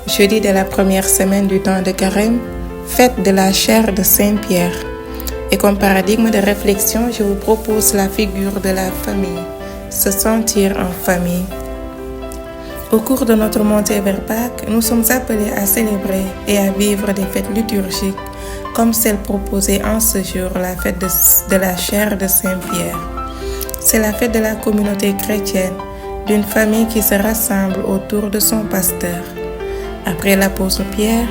Jeudi de la première semaine du temps de Carême, fête de la chair de Saint-Pierre. Et comme paradigme de réflexion, je vous propose la figure de la famille, se sentir en famille. Au cours de notre montée vers Pâques, nous sommes appelés à célébrer et à vivre des fêtes liturgiques comme celle proposée en ce jour, la fête de la chair de Saint-Pierre. C'est la fête de la communauté chrétienne, d'une famille qui se rassemble autour de son pasteur. Après l'apôtre Pierre,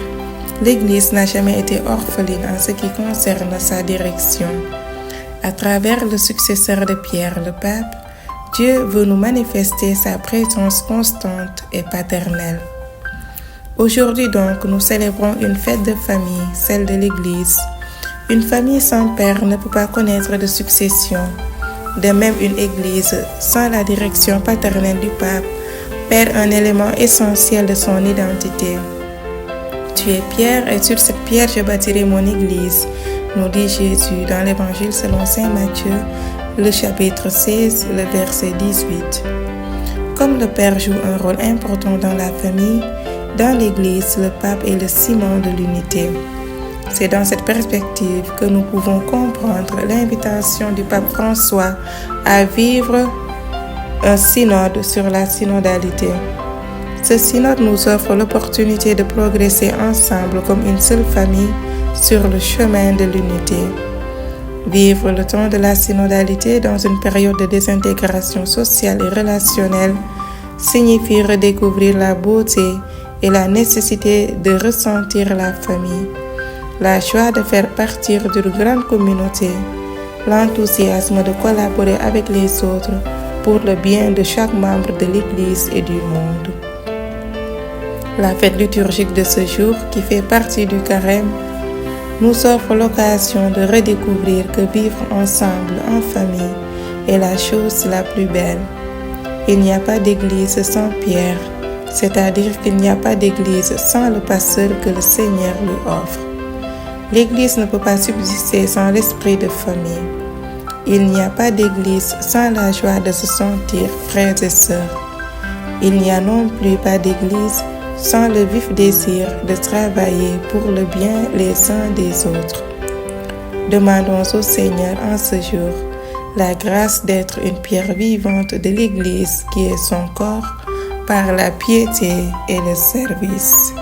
l'Église n'a jamais été orpheline en ce qui concerne sa direction. À travers le successeur de Pierre, le pape, Dieu veut nous manifester sa présence constante et paternelle. Aujourd'hui donc, nous célébrons une fête de famille, celle de l'Église. Une famille sans père ne peut pas connaître de succession. De même, une Église sans la direction paternelle du pape perd un élément essentiel de son identité. Tu es Pierre et sur cette pierre je bâtirai mon Église, nous dit Jésus dans l'Évangile selon saint Matthieu, le chapitre 16, le verset 18. Comme le Père joue un rôle important dans la famille, dans l'Église, le pape est le ciment de l'unité. C'est dans cette perspective que nous pouvons comprendre l'invitation du pape François à vivre un synode sur la synodalité. Ce synode nous offre l'opportunité de progresser ensemble comme une seule famille sur le chemin de l'unité. Vivre le temps de la synodalité dans une période de désintégration sociale et relationnelle signifie redécouvrir la beauté et la nécessité de ressentir la famille, la joie de faire partie d'une grande communauté, l'enthousiasme de collaborer avec les autres pour le bien de chaque membre de l'Église et du monde. La fête liturgique de ce jour, qui fait partie du Carême, nous offre l'occasion de redécouvrir que vivre ensemble en famille est la chose la plus belle. Il n'y a pas d'église sans Pierre, c'est-à-dire qu'il n'y a pas d'église sans le pasteur que le Seigneur lui offre. L'église ne peut pas subsister sans l'esprit de famille. Il n'y a pas d'église sans la joie de se sentir frères et sœurs. Il n'y a non plus pas d'église sans le vif désir de travailler pour le bien les uns des autres. Demandons au Seigneur en ce jour la grâce d'être une pierre vivante de l'Église qui est son corps par la piété et le service.